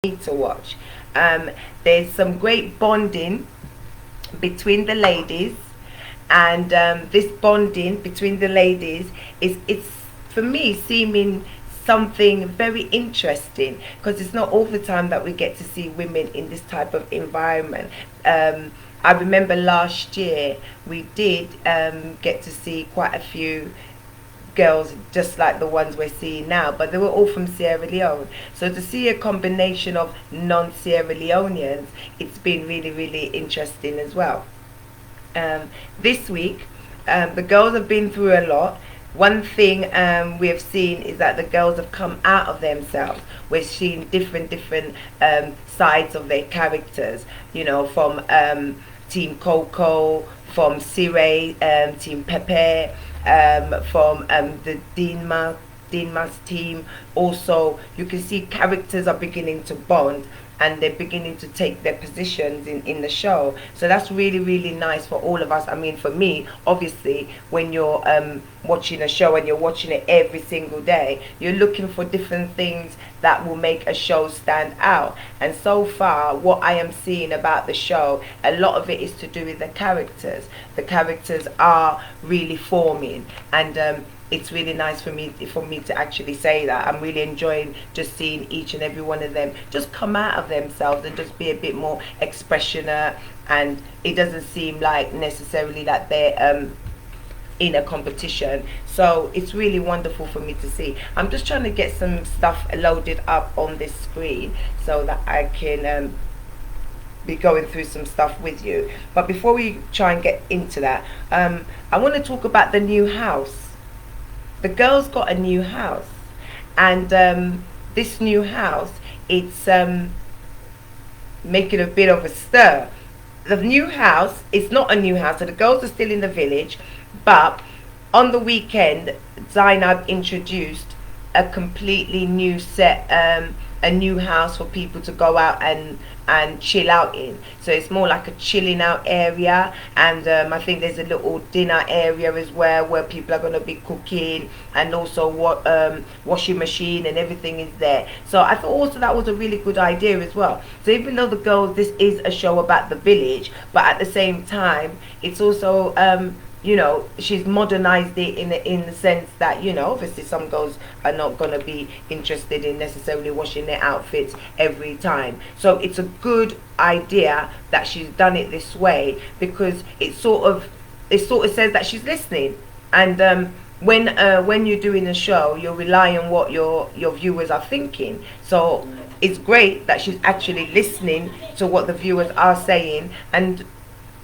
need to watch. There's some great bonding between the ladies, and this bonding between the ladies is, it's for me seeming something very interesting, because it's not all the time that we get to see women in this type of environment. I remember last year we did get to see quite a few girls just like the ones we're seeing now, but they were all from Sierra Leone. So to see a combination of non-Sierra Leoneans, it's been really, really interesting as well. This week, the girls have been through a lot. One thing we have seen is that the girls have come out of themselves. We're seeing different sides of their characters, you know, from Team Coco, from Sire, Team Pepe, from the Dinmas team. Also, you can see characters are beginning to bond, and they're beginning to take their positions in the show. So that's really, really nice for all of us. I mean, for me, obviously, when you're watching a show and you're watching it every single day, you're looking for different things that will make a show stand out. And so far, what I am seeing about the show, a lot of it is to do with the characters. The characters are really forming, and it's really nice for me to actually say that. I'm really enjoying just seeing each and every one of them just come out of themselves and just be a bit more expressionate, and it doesn't seem like necessarily that they're in a competition. So it's really wonderful for me to see. I'm just trying to get some stuff loaded up on this screen so that I can be going through some stuff with you. But before we try and get into that, I want to talk about the new house. The girls got a new house, and this new house, it's making a bit of a stir. The new house is not a new house, so the girls are still in the village, but on the weekend Zainab introduced a completely new set, a new house for people to go out and chill out in. So it's more like a chilling out area, and I think there's a little dinner area as well where people are going to be cooking, and also what washing machine and everything is there. So I thought also that was a really good idea as well. So even though the girls, this is a show about the village, but at the same time it's also you know, she's modernized it in the sense that, you know, obviously some girls are not going to be interested in necessarily washing their outfits every time. So it's a good idea that she's done it this way, because it sort of says that she's listening. And when you're doing a show, you're relying on what your viewers are thinking. So it's great that she's actually listening to what the viewers are saying and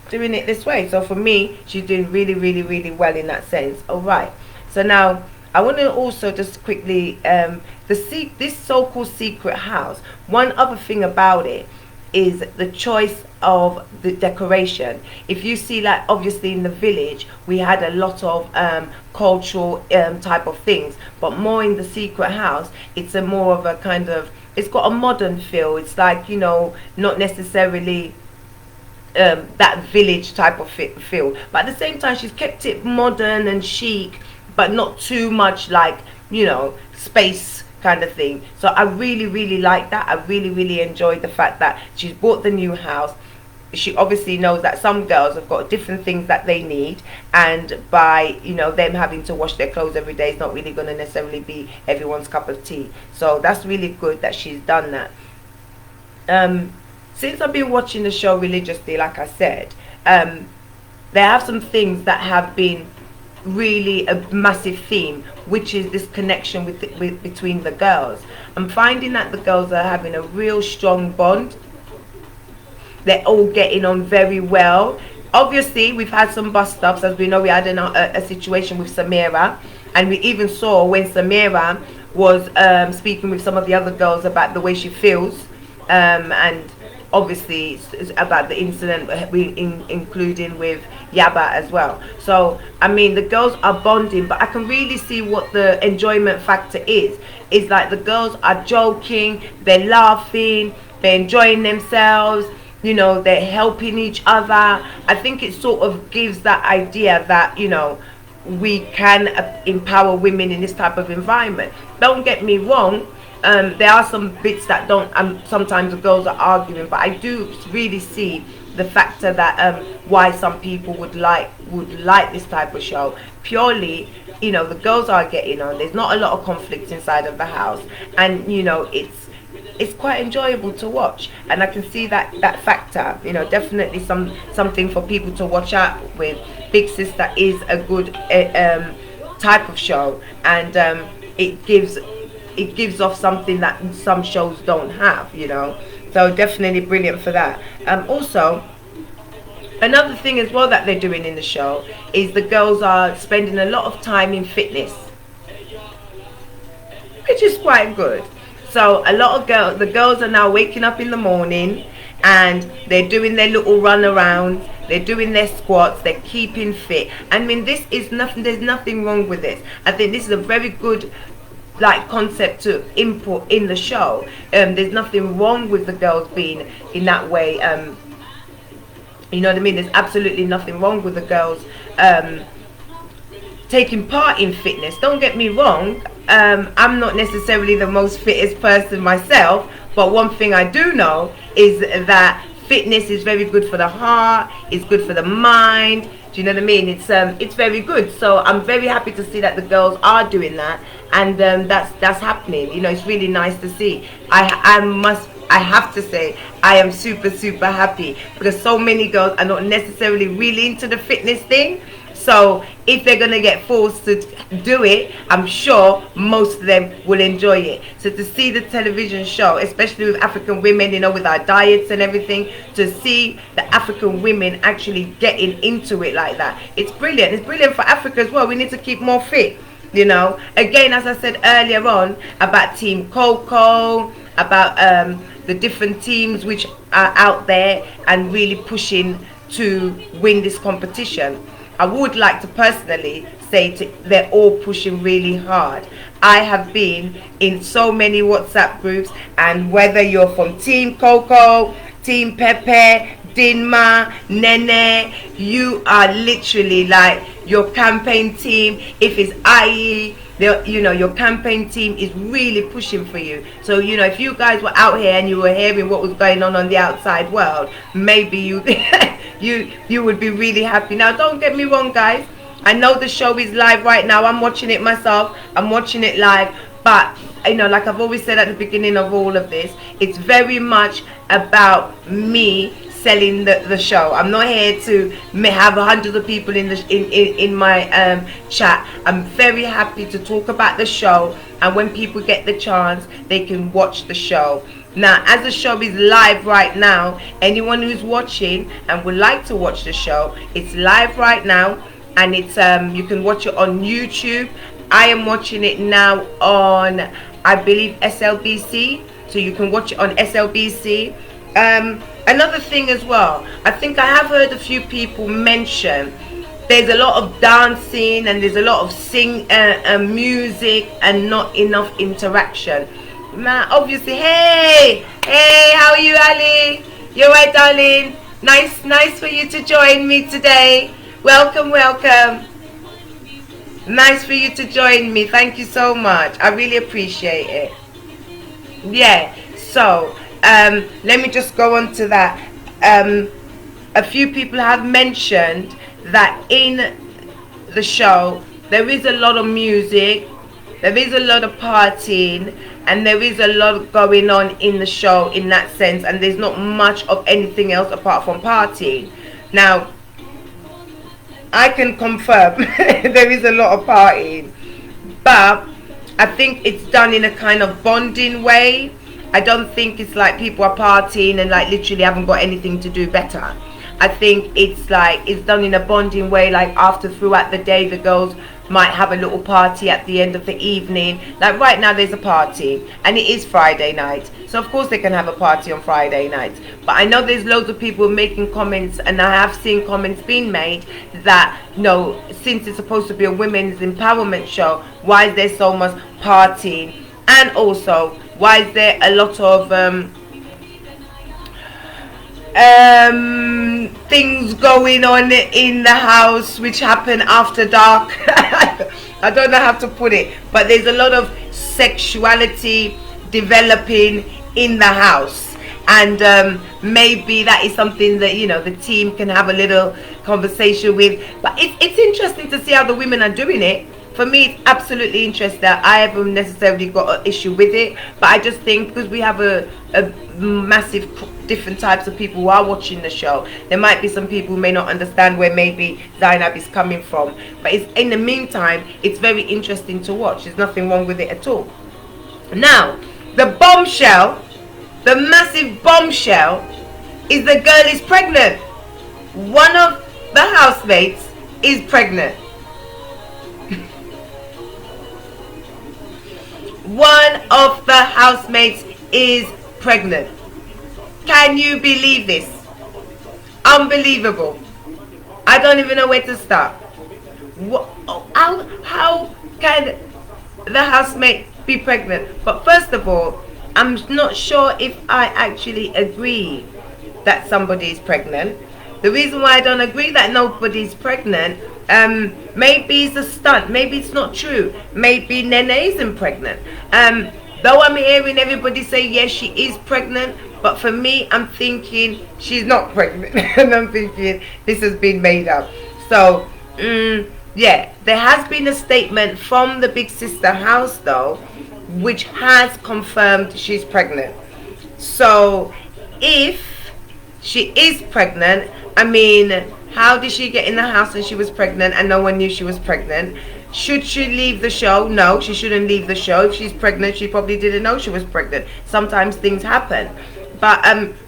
doing it this way. So for me, she's doing really, really, really well in that sense. All right, so now I want to also just quickly this so-called secret house. One other thing about it is the choice of the decoration. If you see, like, obviously in the village we had a lot of cultural type of things, but more in the secret house, it's a more of a kind of, it's got a modern feel. It's like, you know, not necessarily that village type of feel, but at the same time she's kept it modern and chic, but not too much like, you know, space kind of thing. So I really, really like that. I really, really enjoyed the fact that she's bought the new house. She obviously knows that some girls have got different things that they need, and by, you know, them having to wash their clothes every day is not really going to necessarily be everyone's cup of tea. So that's really good that she's done that. Since I've been watching the show religiously, like I said, there have some things that have been really a massive theme, which is this connection between the girls. I'm finding that the girls are having a real strong bond. They're all getting on very well. Obviously, we've had some bust-ups. As we know, we had a situation with Samira, and we even saw when Samira was speaking with some of the other girls about the way she feels, and obviously about the incident including with Yaba as well. So I mean, the girls are bonding, but I can really see what the enjoyment factor is. It's like the girls are joking, they're laughing, they're enjoying themselves, you know, they're helping each other. I think it sort of gives that idea that, you know, we can empower women in this type of environment. Don't get me wrong, there are some bits that don't. Sometimes the girls are arguing, but I do really see the factor that why some people would like this type of show. Purely, the girls are getting on. There's not a lot of conflict inside of the house, and it's quite enjoyable to watch, and I can see that factor. Definitely something for people to watch out with. Big Sister is a good type of show, and it gives off something that some shows don't have. So definitely brilliant for that. Also, another thing as well that they're doing in the show is the girls are spending a lot of time in fitness, which is quite good. So a lot of the girls are now waking up in the morning and they're doing their little run around, they're doing their squats, they're keeping fit. I mean, this is nothing, there's nothing wrong with this. I think this is a very good concept to input in the show. There's nothing wrong with the girls being in that way. You know what I mean? There's absolutely nothing wrong with the girls taking part in fitness. Don't get me wrong, I'm not necessarily the most fittest person myself, but one thing I do know is that fitness is very good for the heart, it's good for the mind. Do you know what I mean? It's very good. So I'm very happy to see that the girls are doing that, and that's happening. It's really nice to see. I have to say, I am super, super happy, because so many girls are not necessarily really into the fitness thing. So if they're going to get forced to do it, I'm sure most of them will enjoy it. So to see the television show, especially with African women, with our diets and everything, to see the African women actually getting into it like that, it's brilliant. It's brilliant for Africa as well. We need to keep more fit. Again, as I said earlier on about Team Coco, about the different teams which are out there and really pushing to win this competition. I would like to personally say they're all pushing really hard. I have been in so many WhatsApp groups, and whether you're from Team Coco, Team Pepe, Dinma, Nene, you are literally like your campaign team. If it's IE, your campaign team is really pushing for you. So if you guys were out here and you were hearing what was going on the outside world, maybe you you would be really happy. Now, don't get me wrong, guys, I know the show is live right now. I'm watching it myself, I'm watching it live, but like I've always said at the beginning of all of this, it's very much about me selling the show. I'm not here to have hundreds of people in my chat. I'm very happy to talk about the show, and when people get the chance, they can watch the show. Now, as the show is live right now, anyone who's watching and would like to watch the show, it's live right now, and it's you can watch it on YouTube. I am watching it now on, I believe, SLBC, so you can watch it on SLBC. Another thing as well, I think I have heard a few people mention there's a lot of dancing and there's a lot of music and not enough interaction. Now, obviously, hey, how are you, Ali? You're right, darling. Nice for you to join me today. Welcome. Nice for you to join me. Thank you so much. I really appreciate it. Yeah. So, let me just go on to that. A few people have mentioned that in the show there is a lot of music, there is a lot of partying, and there is a lot going on in the show in that sense, and there's not much of anything else apart from partying. Now, I can confirm there is a lot of partying, but I think it's done in a kind of bonding way. I don't think it's like people are partying and like literally haven't got anything to do better. I think it's done in a bonding way, like throughout the day the girls might have a little party at the end of the evening. Like right now there's a party and it is Friday night, so of course they can have a party on Friday night. But I know there's loads of people making comments, and I have seen comments being made that since it's supposed to be a women's empowerment show, why is there so much partying, and also why is there a lot of things going on in the house which happen after dark. I don't know how to put it, but there's a lot of sexuality developing in the house. And maybe that is something that, you know, the team can have a little conversation with. But it's interesting to see how the women are doing it. For me, it's absolutely interesting. I haven't necessarily got an issue with it, but I just think because we have a massive different types of people who are watching the show, there might be some people who may not understand where maybe Zainab is coming from. But it's, in the meantime, it's very interesting to watch. There's nothing wrong with it at all. Now, the bombshell, the massive bombshell, is the girl is pregnant. One of the housemates is pregnant. One of the housemates is pregnant. Can you believe this? Unbelievable. I don't even know where to start. How can the housemate be pregnant? But first of all, I'm not sure if I actually agree that somebody is pregnant. The reason why I don't agree that nobody's pregnant, maybe it's a stunt, maybe it's not true, maybe Nene isn't pregnant. Though I'm hearing everybody say yes, she is pregnant, but for me, I'm thinking she's not pregnant. And I'm thinking this has been made up. So, yeah, there has been a statement from the Big Sister house though, which has confirmed she's pregnant. So, if she is pregnant, I mean, how did she get in the house when she was pregnant and no one knew she was pregnant? Should she leave the show? No, she shouldn't leave the show. If she's pregnant, she probably didn't know she was pregnant. Sometimes things happen. But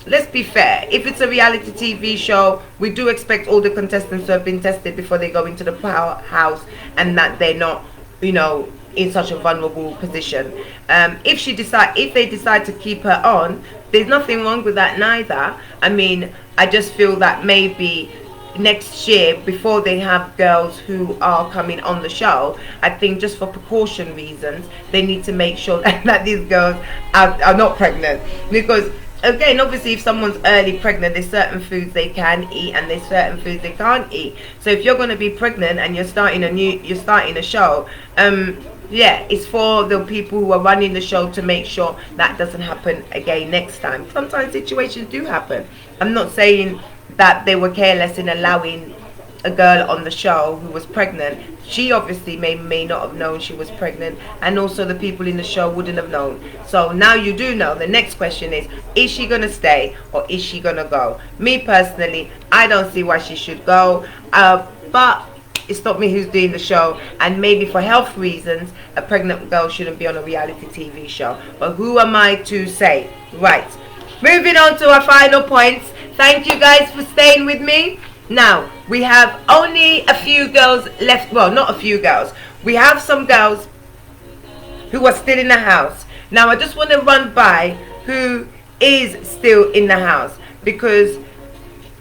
let's be fair. If it's a reality TV show, we do expect all the contestants to have been tested before they go into the house, and that they're not, you know, in such a vulnerable position. If they decide to keep her on, there's nothing wrong with that neither. I mean, I just feel that maybe next year, before they have girls who are coming on the show, I think just for precaution reasons, they need to make sure that these girls are not pregnant. Because again, obviously, if someone's early pregnant, there's certain foods they can eat and there's certain foods they can't eat. So if you're going to be pregnant and you're starting a show, yeah, it's for the people who are running the show to make sure that doesn't happen again next time. Sometimes situations do happen. I'm not saying that they were careless in allowing a girl on the show who was pregnant. She obviously may not have known she was pregnant, and also the people in the show wouldn't have known. So now you do know. The next question is she going to stay or is she going to go? Me personally, I don't see why she should go, but it's not me who's doing the show, and maybe for health reasons a pregnant girl shouldn't be on a reality TV show. But who am I to say? Right, moving on to our final points. Thank you guys for staying with me. Now, we have only a few girls left. Well, not a few girls. We have some girls who are still in the house. Now, I just want to run by who is still in the house, because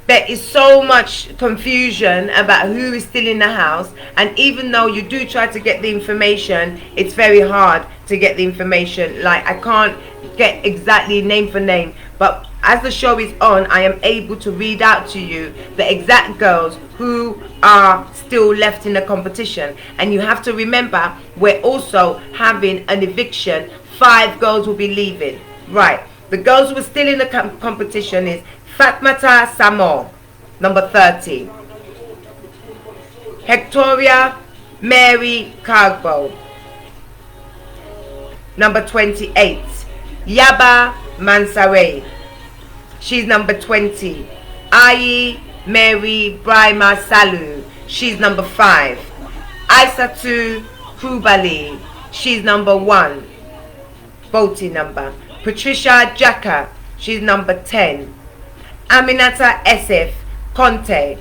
there is so much confusion about who is still in the house. And even though you do try to get the information, it's very hard to get the information. Like, I can't get exactly name for name, but as the show is on, I am able to read out to you the exact girls who are still left in the competition. And you have to remember, we're also having an eviction. 5 girls will be leaving. Right, the girls who are still in the competition is Fatmata Samo, number 30. Hectoria Mary Carbo, number 28. Yaba Mansare, she's number 20. Ayi Mary Brima Salu, she's number 5. Aisatu Kubali, she's number 1 voting number. Patricia Jaka, she's number 10. Aminata SF Conte,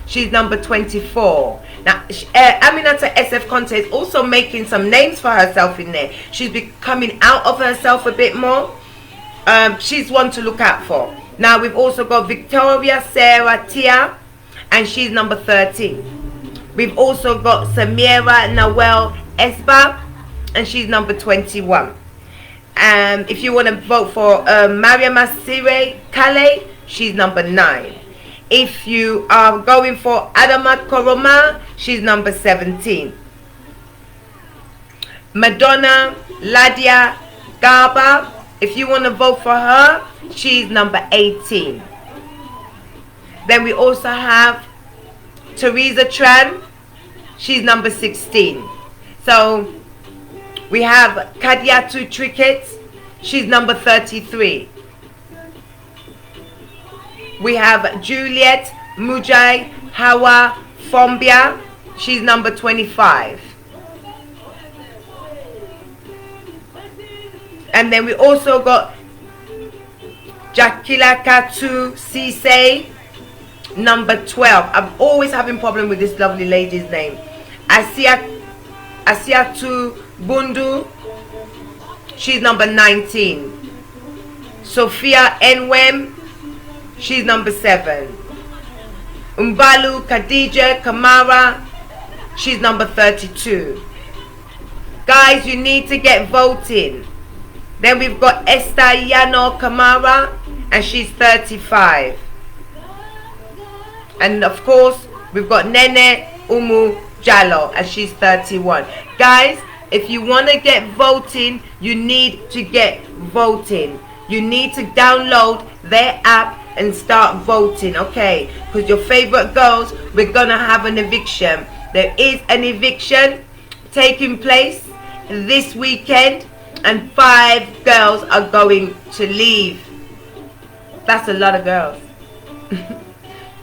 she's number 24. Now, Aminata SF Conte is also making some names for herself in there. She's becoming out of herself a bit more. She's one to look out for. Now, we've also got Victoria Sarah Tia, and she's number 13. We've also got Samira Nawel Esba, and she's number 21. If you want to vote for Maria Masire Kale, she's number 9. If you are going for Adamat Koroma, she's number 17. Madonna Ladia Garba, if you want to vote for her, she's number 18. Then we also have Teresa Tran, she's number 16. So we have Kadiatu Trickett, she's number 33. We have Juliet Mujai Hawa Fombia, she's number 25. And then we also got Jakila Katu Sise, number 12. I'm always having problem with this lovely lady's name. Asiatu Bundu, she's number 19. Sophia Enwem, she's number 7. Umbalu Khadija Kamara, she's number 32. Guys, you need to get voting. Then we've got Esther Yano Kamara, and she's 35. And of course, we've got Nene Umu Jallo, and she's 31. Guys, if you want to get voting, you need to get voting. You need to download their app and start voting, okay? Because your favorite girls, we're gonna have an eviction. There is an eviction taking place this weekend, and 5 girls are going to leave. That's a lot of girls.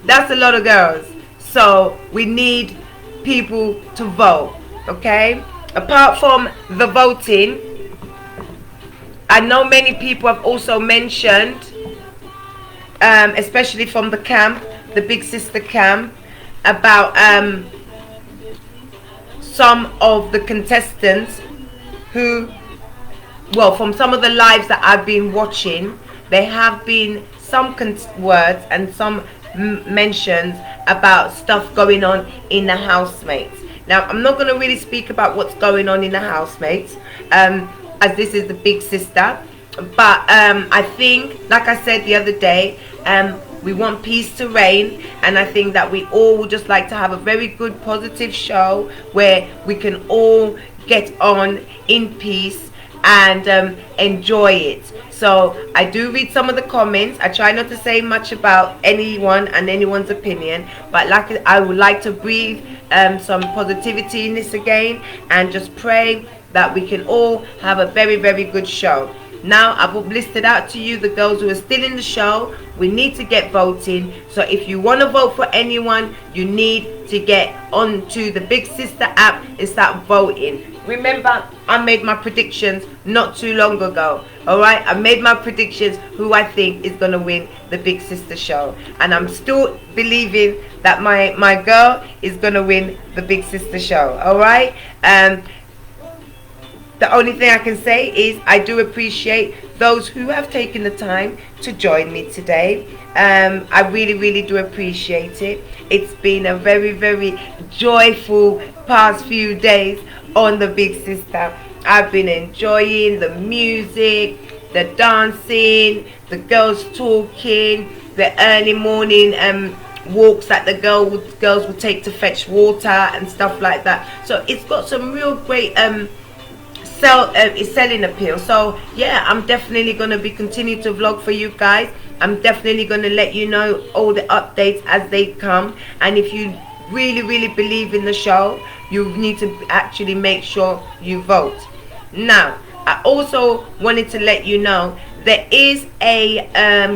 That's a lot of girls. So we need people to vote, okay? Apart from the voting, I know many people have also mentioned, especially from the camp, the Big Sister camp, about some of the contestants who, well, from some of the lives that I've been watching, there have been some words and some mentions about stuff going on in the housemates. Now, I'm not going to really speak about what's going on in the housemates, as this is the Big Sister, but I think, like I said the other day, we want peace to reign, and I think that we all would just like to have a very good positive show where we can all get on in peace and enjoy it. So I do read some of the comments. I try not to say much about anyone and anyone's opinion, but like I would like to breathe some positivity in this again, and just pray that we can all have a very, very good show. Now I've listed out to you the girls who are still in the show. We need to get voting. So if you want to vote for anyone, you need to get onto the Big Sister app and start voting. Remember, I made my predictions not too long ago. Alright, I made my predictions who I think is going to win the Big Sister show. And I'm still believing that my girl is going to win the Big Sister show. Alright, the only thing I can say is I do appreciate those who have taken the time to join me today. I really, really do appreciate it. It's been a very, very joyful past few days on the Big Sister. I've been enjoying the music, the dancing, the girls talking, the early morning walks that the girls will take to fetch water and stuff like that. So it's got some real great selling appeal. So yeah, I'm definitely going to be continuing to vlog for you guys. I'm definitely going to let you know all the updates as they come. And if you really, really believe in the show, you need to actually make sure you vote. Now, I also wanted to let you know there is a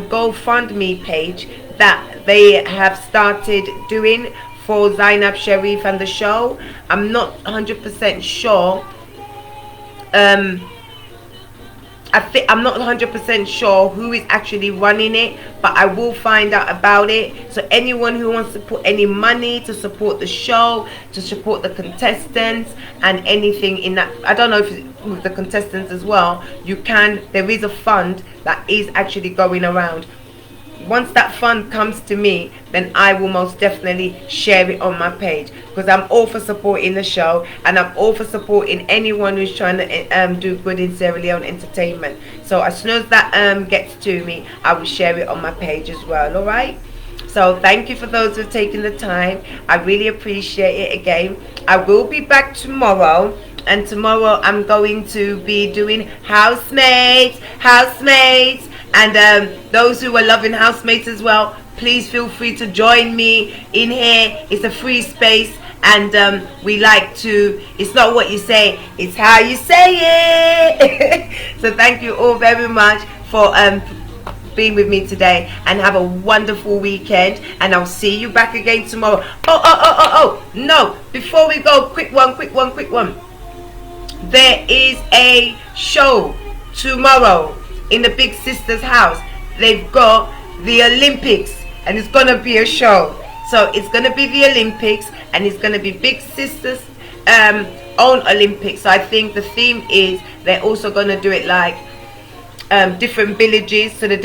GoFundMe page that they have started doing for Zainab Sharif and the show. I'm not 100% sure. I'm not 100% sure who is actually running it, but I will find out about it. So anyone who wants to put any money to support the show, to support the contestants and anything in that, I don't know if it's with the contestants as well, you can. There is a fund that is actually going around. Once that fund comes to me, then I will most definitely share it on my page, because I'm all for supporting the show, and I'm all for supporting anyone who's trying to do good in Sierra Leone entertainment. So as soon as that gets to me, I will share it on my page as well. Alright, so thank you for those who have taken the time. I really appreciate it again. I will be back tomorrow And tomorrow I'm going to be doing housemates. And those who are loving housemates as well, please feel free to join me in here. It's a free space, and we like to, it's not what you say, it's how you say it. So thank you all very much for being with me today, and have a wonderful weekend, and I'll see you back again tomorrow. No, before we go, quick one. There is a show tomorrow in the Big Sister's house. They've got the Olympics, and it's gonna be a show. So it's gonna be the Olympics, and it's gonna be Big Sister's own Olympics. So I think the theme is they're also gonna do it like different villages. So the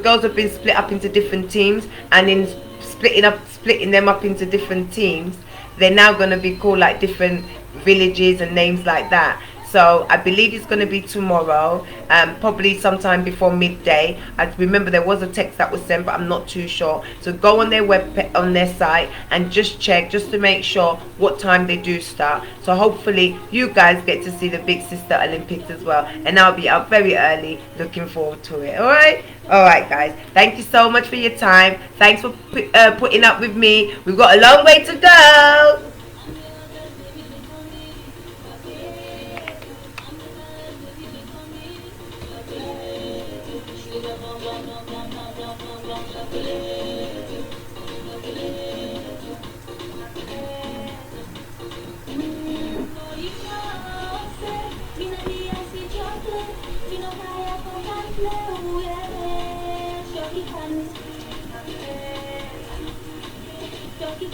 girls have been split up into different teams, and in splitting them up into different teams, they're now gonna be called like different villages and names like that. So I believe it's going to be tomorrow, probably sometime before midday. I remember there was a text that was sent, but I'm not too sure. So go on their site and just check, just to make sure what time they do start. So hopefully you guys get to see the Big Sister Olympics as well, and I'll be up very early, looking forward to it. All right guys, thank you so much for your time. Thanks for putting up with me. We've got a long way to go. Turkey